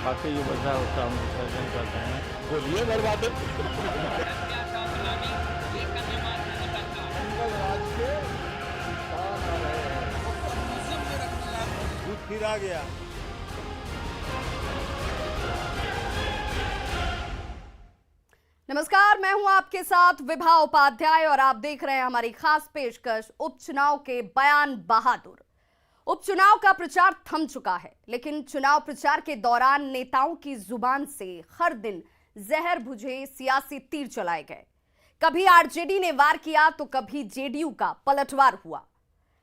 बाकी जो बचा है उसका हम विसर्जन करते हैं। बोलिए बर्बाद फिर आ गया। नमस्कार, मैं हूं आपके साथ विभा उपाध्याय और आप देख रहे हैं हमारी खास पेशकश उपचुनाव के बयान बहादुर। उपचुनाव का प्रचार थम चुका है, लेकिन चुनाव प्रचार के दौरान नेताओं की जुबान से हर दिन जहर बुझे सियासी तीर चलाए गए। कभी आरजेडी ने वार किया तो कभी जेडीयू का पलटवार हुआ।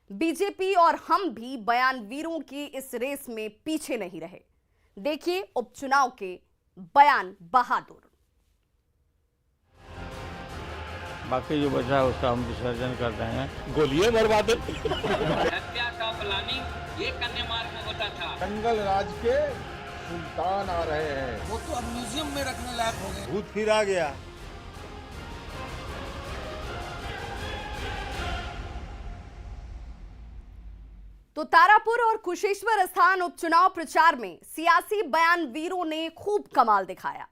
बीजेपी और हम भी बयानवीरों की इस रेस में पीछे नहीं रहे। देखिए उपचुनाव के बयान बहादुर। बाकी जो बचा है उसका हम विसर्जन करते हैं। गोलियां बर्बाद हत्या का प्लानिंग ये कन्या मार्ग में होता था। जंगल राज के सुल्तान आ रहे हैं। वो तो अब म्यूजियम में रखने लायक हो गए। भूत फिर आ गया। तो तारापुर और कुशेश्वर स्थान उपचुनाव प्रचार में सियासी बयानवीरों ने खूब कमाल दिखाया।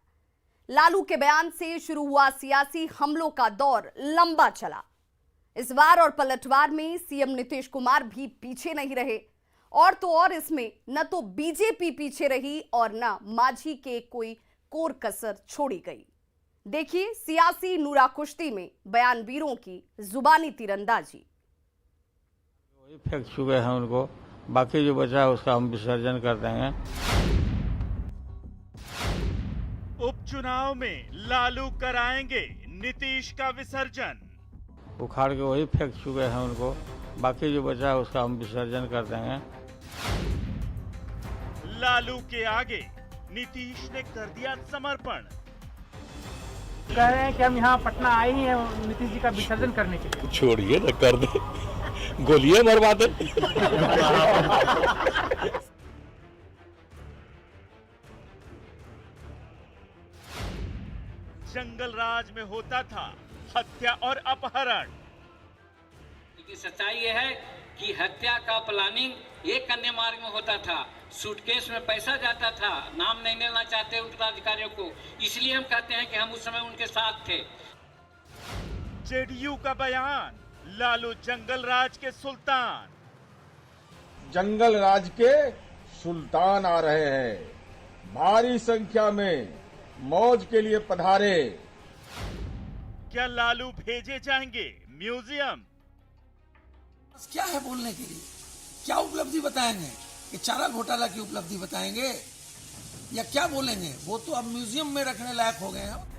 लालू के बयान से शुरू हुआ सियासी हमलों का दौर लंबा चला। इस वार और पलटवार में सीएम नीतीश कुमार भी पीछे नहीं रहे। और तो और इसमें न तो बीजेपी पीछे रही और न मांझी के कोई कोर कसर छोड़ी गई। देखिए सियासी नूरा कुश्ती में बयानवीरों की जुबानी तीरंदाजी। वही फेंक चुके हैं उनको, बाकी जो बचा है उसका हम विसर्जन कर देंगे। उपचुनाव में लालू कराएंगे नीतीश का विसर्जन। उखाड़ के वही फेंक चुके हैं उनको, बाकी जो बचा है उसका हम विसर्जन कर देंगे। लालू के आगे नीतीश ने कर दिया समर्पण। कह रहे हैं कि हम यहाँ पटना आए ही हैं नीतीश जी का विसर्जन करने के लिए। छोड़िए न, कर दे। गोलियां बर्बाद जंगल राज में होता था हत्या और अपहरण। लेकिन सच्चाई ये है कि हत्या का प्लानिंग ये कन्या मार्ग में होता था। सूटकेस में पैसा जाता था। नाम नहीं लेना चाहते उन पदाधिकारियों को, इसलिए हम कहते हैं कि हम उस समय उनके साथ थे। जेडीयू का बयान, लालू जंगल राज के सुल्तान। जंगल राज के सुल्तान आ रहे हैं। भारी संख्या में मौज के लिए पधारे। क्या लालू भेजे जाएंगे म्यूजियम? क्या है बोलने के लिए? क्या उपलब्धि बताएंगे? कि चारा घोटाला की उपलब्धि बताएंगे या क्या बोलेंगे? वो तो अब म्यूजियम में रखने लायक हो गए हैं।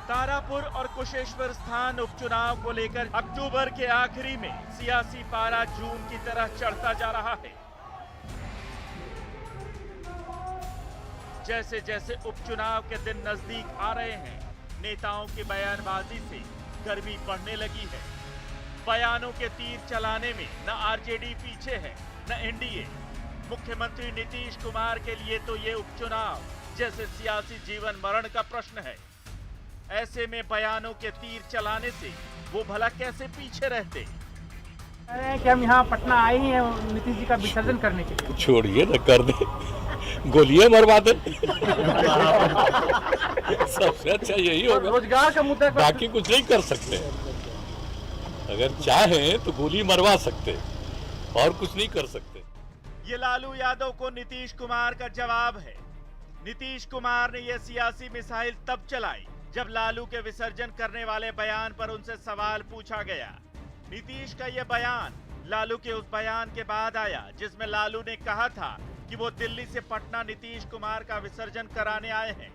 तारापुर और कुशेश्वर स्थान उपचुनाव को लेकर अक्टूबर के आखिरी में सियासी पारा जून की तरह चढ़ता जा रहा है। जैसे जैसे उपचुनाव के दिन नजदीक आ रहे हैं, नेताओं की बयानबाजी से गर्मी बढ़ने लगी है। बयानों के तीर चलाने में न आरजेडी पीछे है न एनडीए। मुख्यमंत्री नीतीश कुमार के लिए तो ये उपचुनाव जैसे सियासी जीवन मरण का प्रश्न है। ऐसे में बयानों के तीर चलाने से वो भला कैसे पीछे रहते? कह रहे हैं कि हम यहाँ पटना आए ही हैं नीतीश जी का विसर्जन करने के लिए। छोड़िए न, कर दे। गोलियां बर्बाद सबसे अच्छा यही होगा। रोजगार का मुद्दा बाकी कुछ नहीं कर सकते। अगर चाहें तो गोली मरवा सकते और कुछ नहीं कर सकते। ये लालू यादव को नीतीश कुमार का जवाब है। नीतीश कुमार ने यह सियासी मिसाइल तब चलाई जब लालू के विसर्जन करने वाले बयान पर उनसे सवाल पूछा गया। नीतीश का यह बयान लालू के उस बयान के बाद आया जिसमें लालू ने कहा था कि वो दिल्ली से पटना नीतीश कुमार का विसर्जन कराने आए हैं।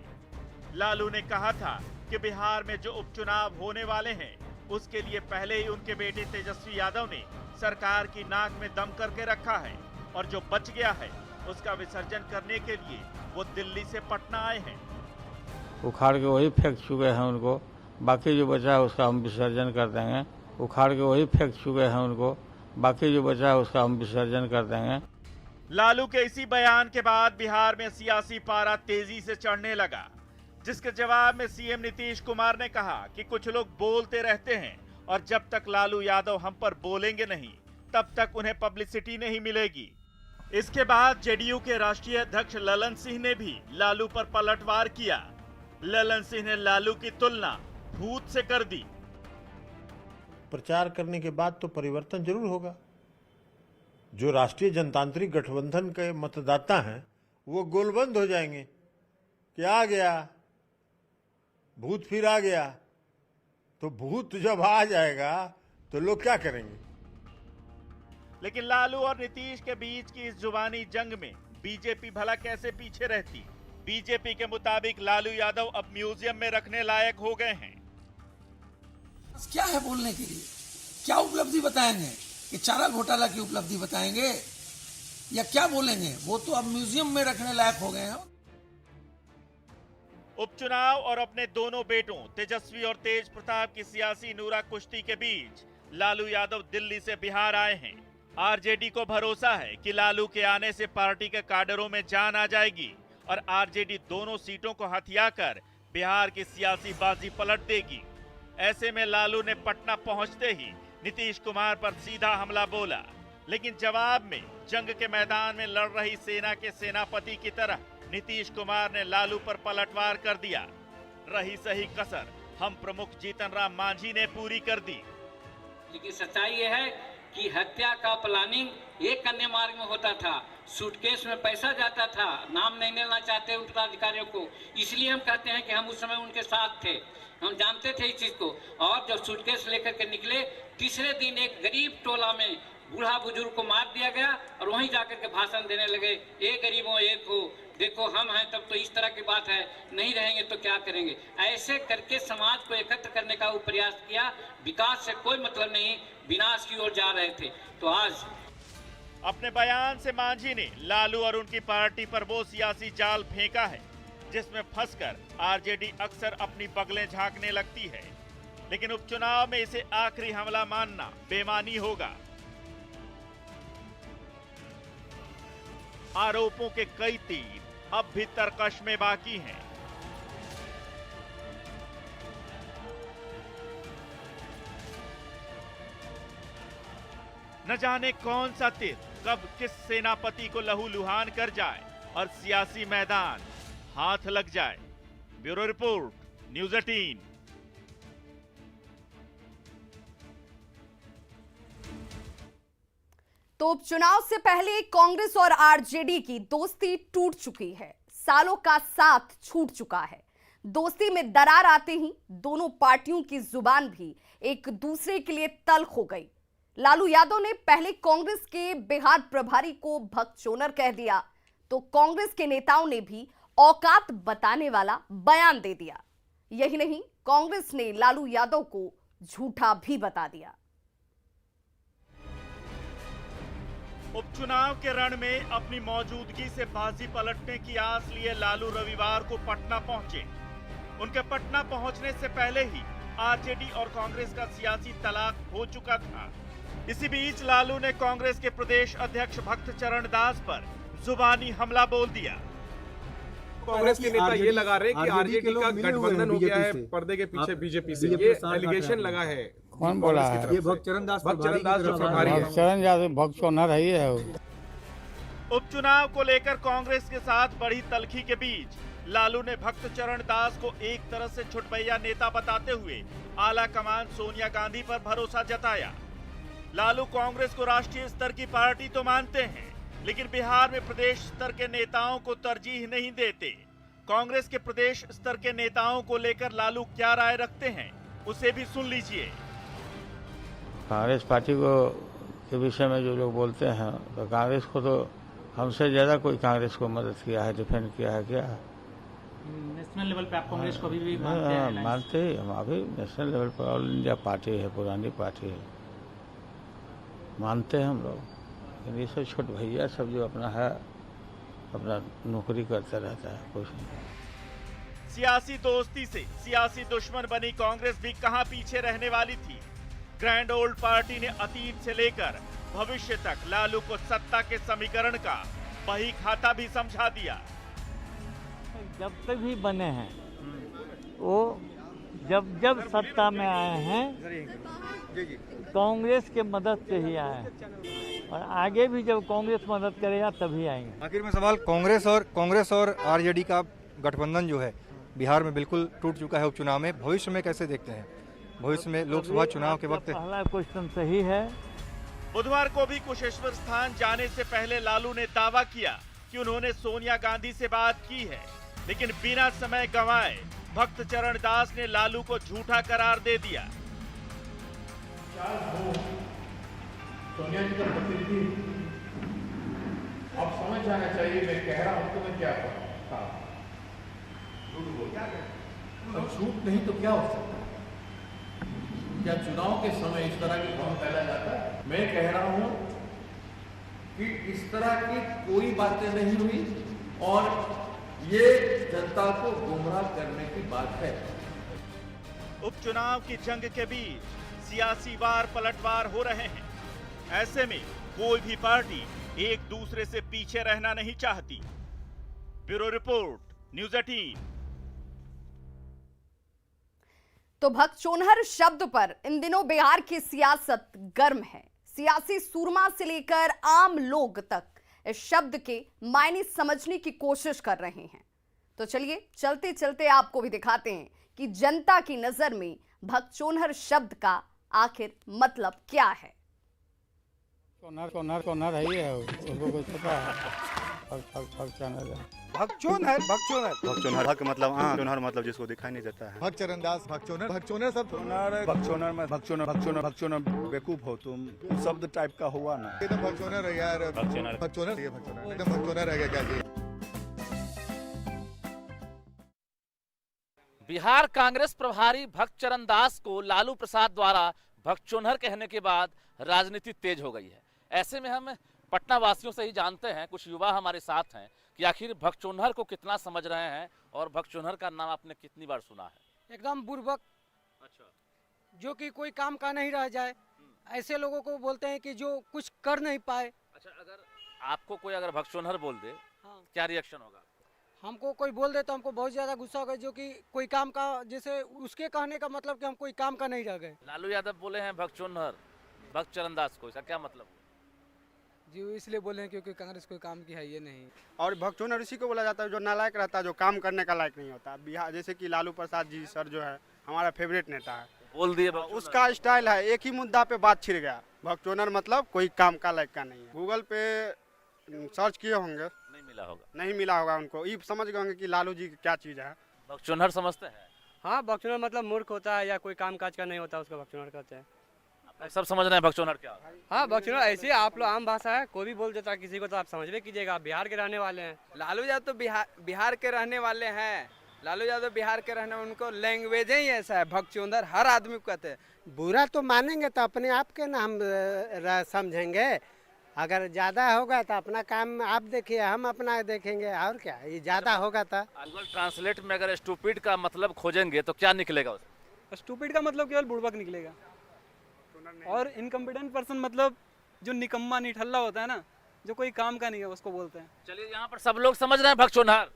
लालू ने कहा था कि बिहार में जो उपचुनाव होने वाले हैं उसके लिए पहले ही उनके बेटे तेजस्वी यादव ने सरकार की नाक में दम करके रखा है और जो बच गया है उसका विसर्जन करने के लिए वो दिल्ली से पटना आए हैं। उखाड़ के वही फेंक चुके हैं उनको, बाकी जो बचा है उसका हम विसर्जन कर देंगे। उखाड़ के वही फेंक चुके हैं उनको, बाकी जो बचा है उसका हम विसर्जन कर देंगे। लालू के इसी बयान के बाद बिहार में सियासी पारा तेजी से चढ़ने लगा। जिसके जवाब में सीएम नीतीश कुमार ने कहा कि कुछ लोग बोलते रहते हैं और जब तक लालू यादव हम पर बोलेंगे नहीं तब तक उन्हें पब्लिसिटी नहीं मिलेगी। इसके बाद जेडीयू के राष्ट्रीय अध्यक्ष ललन सिंह ने भी लालू पर पलटवार किया। ललन सिंह ने लालू की तुलना भूत से कर दी। प्रचार करने के बाद तो परिवर्तन जरूर होगा। जो राष्ट्रीय जनतांत्रिक गठबंधन के मतदाता हैं वो गोलबंद हो जाएंगे कि आ गया भूत, फिर आ गया। तो भूत जब आ जाएगा तो लोग क्या करेंगे? लेकिन लालू और नीतीश के बीच की इस जुबानी जंग में बीजेपी भला कैसे पीछे रहती? बीजेपी के मुताबिक लालू यादव अब म्यूजियम में रखने लायक हो गए हैं। क्या है बोलने के लिए? क्या उपलब्धि बताएंगे? कि चारा घोटाला की उपलब्धि बताएंगे या क्या बोलेंगे? वो तो अब म्यूजियम में रखने लायक हो गए हैं। उपचुनाव और अपने दोनों बेटों तेजस्वी और तेज प्रताप की सियासी नूरा कुश्ती के बीच लालू यादव दिल्ली से बिहार आए हैं। आरजेडी को भरोसा है कि लालू के आने से पार्टी के काडरों में जान आ जाएगी और आरजेडी दोनों सीटों को हथियाकर बिहार की सियासी बाजी पलट देगी। ऐसे में लालू ने पटना पहुंचते ही नीतीश कुमार पर सीधा हमला बोला, लेकिन जवाब में जंग के मैदान में लड़ रही सेना के सेनापति की तरह नीतीश कुमार ने लालू पर पलटवार कर दिया। रही सही कसर हम प्रमुख जीतन राम मांझी ने पूरी कर दी। लेकिन सच्चाई यह है कि हत्या का प्लानिंग एक अन्य मार्ग में होता था। सूटकेस में पैसा जाता था, नाम नहीं लेना चाहते उत्तराधिकारियों को, इसलिए हम कहते हैं कि हम उस समय उनके साथ थे, हम जानते थे इस चीज को। और जब सूटकेस लेकर के निकले, तीसरे दिन एक गरीब टोला में बूढ़ा बुजुर्ग को मार दिया गया और वहीं जाकर के भाषण देने लगे, ए गरीबों एक हो, देखो हम हैं तब तो इस तरह की बात है, नहीं रहेंगे तो क्या करेंगे। ऐसे करके समाज को एकत्र करने का वो प्रयास किया। विकास से कोई मतलब नहीं, विनाश की ओर जा रहे थे। तो आज अपने बयान से मांझी ने लालू और उनकी पार्टी पर वो सियासी जाल फेंका है जिसमें फंसकर आरजेडी अक्सर अपनी बगलें झांकने लगती है, लेकिन उपचुनाव में इसे आखिरी हमला मानना बेईमानी होगा। आरोपों के कई तीर अब भी तरकश में बाकी हैं। न जाने कौन सा तीर कब किस सेनापति को लहूलुहान कर जाए और सियासी मैदान हाथ लग जाए। Bureau report, news 18। तो उपचुनाव से पहले कांग्रेस और आरजेडी की दोस्ती टूट चुकी है, सालों का साथ छूट चुका है। दोस्ती में दरार आते ही दोनों पार्टियों की जुबान भी एक दूसरे के लिए तल्ख हो गई। लालू यादव ने पहले कांग्रेस के बिहार प्रभारी को भगचोदर कह दिया, तो कांग्रेस के नेताओं ने भी औकात बताने वाला बयान दे दिया। यही नहीं, कांग्रेस ने लालू यादव को झूठा भी बता दिया। उपचुनाव के रण में अपनी मौजूदगी से बाजी पलटने की आस लिए लालू रविवार को पटना पहुंचे। उनके पटना पहुंचने से पहले ही आरजेडी और कांग्रेस का सियासी तलाक हो चुका था। इसी बीच लालू ने कांग्रेस के प्रदेश अध्यक्ष भक्त चरण दास पर जुबानी हमला बोल दिया। कांग्रेस के नेता ये लगा रहे कि आरजेडी का गठबंधन हो गया है पर्दे के पीछे बीजेपी से, ये एलिगेशन लगा है। कौन बोला है? ये भक्त चरण दास प्रभारी है। चरण दास भक्त चोनर ही है। उपचुनाव को लेकर कांग्रेस के साथ बढ़ी तल्खी के बीच लालू ने भक्त चरण दास को एक तरह से छुटभैया नेता बताते हुए आला कमान सोनिया गांधी पर भरोसा जताया। लालू कांग्रेस को राष्ट्रीय स्तर की पार्टी तो मानते हैं, लेकिन बिहार में प्रदेश स्तर के नेताओं को तरजीह नहीं देते। कांग्रेस के प्रदेश स्तर के नेताओं को लेकर लालू क्या राय रखते हैं, उसे भी सुन लीजिए। कांग्रेस पार्टी को के विषय में जो लोग बोलते हैं, तो कांग्रेस को तो हमसे ज्यादा कोई कांग्रेस को मदद किया है, डिफेंड किया है। क्या नेशनल लेवल पे आप कांग्रेस को अभी भी मानते हैं? मानते ही हम अभी नेशनल लेवल पर ऑल इंडिया पार्टी है, पुरानी पार्टी है, मानते हैं हम लोग। लेकिन ये सब छोट भैया सब जो अपना है, अपना नौकरी करते रहता है, कुछ नहीं। सियासी दोस्ती से सियासी दुश्मन बनी कांग्रेस भी कहां पीछे रहने वाली थी। ग्रैंड ओल्ड पार्टी ने अतीत से लेकर भविष्य तक लालू को सत्ता के समीकरण का बही खाता भी समझा दिया। जब तक भी बने हैं वो जब सत्ता में आए हैं कांग्रेस के मदद से ही आए हैं और आगे भी जब कांग्रेस मदद करेगा तभी आएंगे। आखिर में सवाल, कांग्रेस और आरजेडी का गठबंधन जो है बिहार में बिल्कुल टूट चुका है उपचुनाव में, भविष्य में कैसे देखते हैं? भविष्य में लोकसभा चुनाव के वक्त पहला क्वेश्चन सही है। बुधवार को भी कुशेश्वर स्थान जाने से पहले लालू ने दावा किया कि उन्होंने सोनिया गांधी से बात की है, लेकिन बिना समय गंवाए भक्त चरण दास ने लालू को झूठा करार दे दिया। सोनिया जी का प्रतिनिधि अब समझ जाना चाहिए मैं कह रहा हूं तो मैं क्या कहा, झूठ बोल, झूठ नहीं तो क्या हो सकता है? क्या चुनाव के समय इस तरह की भ्रम फैला जाता है? मैं कह रहा हूं कि इस तरह की कोई बातें नहीं हुई और ये जनता को गुमराह करने की बात है। उपचुनाव की जंग के बीच सियासी वार पलटवार हो रहे हैं। ऐसे में कोई भी पार्टी एक दूसरे से पीछे रहना नहीं चाहती। Bureau report, news 18। तो भगचोनहर शब्द पर इन दिनों बिहार की सियासत गर्म है। सियासी सूरमा से लेकर आम लोग तक इस शब्द के मायने समझने की कोशिश कर रहे हैं। तो चलिए चलते चलते आपको भी दिखाते हैं कि जनता की नजर में भगचोनहर शब्द का आखिर मतलब क्या है। चोनहर है ही है, उसको कुछ पता है। भगचोनहर भग मतलब चोनहर मतलब जिसको दिखाई नहीं देता है। भगचरणदास भगचोनर सब भगचोनर बेवकूफ हो तुम, शब्द टाइप का हुआ ना। एकदम भगचोनर है यार, भगचोनर एकदम भगचोनर है क्या जी। बिहार कांग्रेस प्रभारी भक्त चरण दास को लालू प्रसाद द्वारा भगचोनहर कहने के बाद राजनीति तेज हो गई है। ऐसे में हम पटना वासियों से ही जानते हैं, कुछ युवा हमारे साथ हैं, कि आखिर भगचोनहर को कितना समझ रहे हैं और भगचोनहर का नाम आपने कितनी बार सुना है? एकदम बुर्बक, अच्छा, जो कि कोई काम का नहीं रह जाए, ऐसे लोगों को बोलते हैं कि जो कुछ कर नहीं पाए। अच्छा, अगर आपको कोई अगर भगचोनहर बोल दे, हाँ, क्या रिएक्शन होगा? हमको कोई बोल दे तो हमको बहुत ज्यादा गुस्सा होगा, जो कि कोई काम का, जैसे उसके कहने का मतलब कि हम कोई काम का नहीं रह गए। लालू यादव बोले हैं भगचोनहर भक्त चरण दास को, इसका क्या मतलब? जी इसलिए बोले हैं क्योंकि कांग्रेस कोई काम की है ये नहीं। और भगचोनहर इसी को बोला जाता है जो नालायक रहता है, जो काम करने का लायक नहीं होता। बिहार जैसे कि लालू प्रसाद जी सर जो है हमारा फेवरेट नेता है, बोल दिए उसका स्टाइल है, एक ही मुद्दा पे बात छिड़ गया। भगचोनहर मतलब कोई काम का लायक का नहीं है। गूगल पे सर्च किए होंगे, नहीं मिला होगा उनको, ये समझ गए होंगे कि लालू जी क्या चीज है। भगचोनहर समझते हैं? हाँ, भगचोनहर मतलब मूर्ख होता है या कोई काम काज का नहीं होता, उसको भगचोनहर कहते हैं। सब समझ रहे हैं भगचोनहर क्या? हाँ, भगचोनहर ऐसे आप लोग आम भाषा है, कोई भी बोल देता है किसी को, तो आप समझ ले कीजिएगा। आप बिहार के रहने वाले हैं। लालू यादव तो बिहार के रहने वाले हैं। लालू यादव बिहार के रहने, उनको लैंग्वेज ही ऐसा है, भगचोनहर हर आदमी को कहते हैं। बुरा तो मानेंगे तो अपने आप के ना हम समझेंगे, अगर ज्यादा होगा तो अपना काम आप देखिए, हम अपना देखेंगे, और क्या ये ज्यादा होगा तो। गूगल ट्रांसलेट में अगर स्टूपिड का मतलब खोजेंगे तो क्या निकलेगा उसमें? स्टूपिड का मतलब केवल बुड़बक निकलेगा, और इनकम्पिटेंट पर्सन मतलब जो निकम्मा निठल्ला होता है ना, जो कोई काम का नहीं है, उसको बोलते हैं। चलिए, यहाँ पर सब लोग समझ रहे हैं भगचोनहर?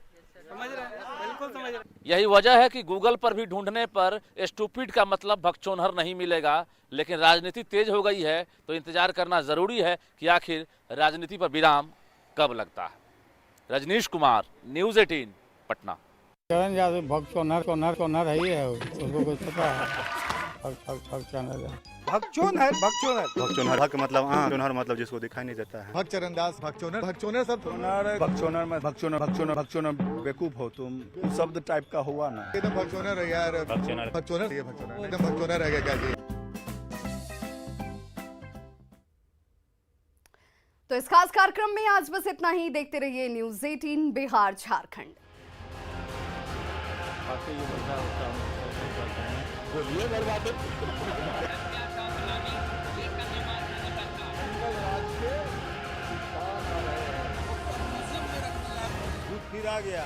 समझ रहे हैं, बिल्कुल समझ रहे हैं। यही वजह है कि गूगल पर भी ढूंढने पर स्टूपिड का मतलब भगचोनहर नहीं मिलेगा। लेकिन राजनीति तेज हो गई है तो इंतजार करना जरूरी है कि आखिर राजनीति पर विराम कब लगता है। रजनीश कुमार, न्यूज़ 18, पटना। भगचोनहर है ही है, उसको कुछ पता है। भगचोनहर भग मतलब चोनहर मतलब जिसको दिखाई नहीं देता है। भगचरणदास भगचोनर सब भगचोनर बेवकूफ हो तुम, शब्द टाइप का हुआ ना। एकदम भगचोनर है यार, भगचोनर एकदम भगचोनर है क्या जी। तो इस खास कार्यक्रम में आज बस इतना ही। देखते रहिए न्यूज़ 18 बिहार झारखंड। फिर आ गया।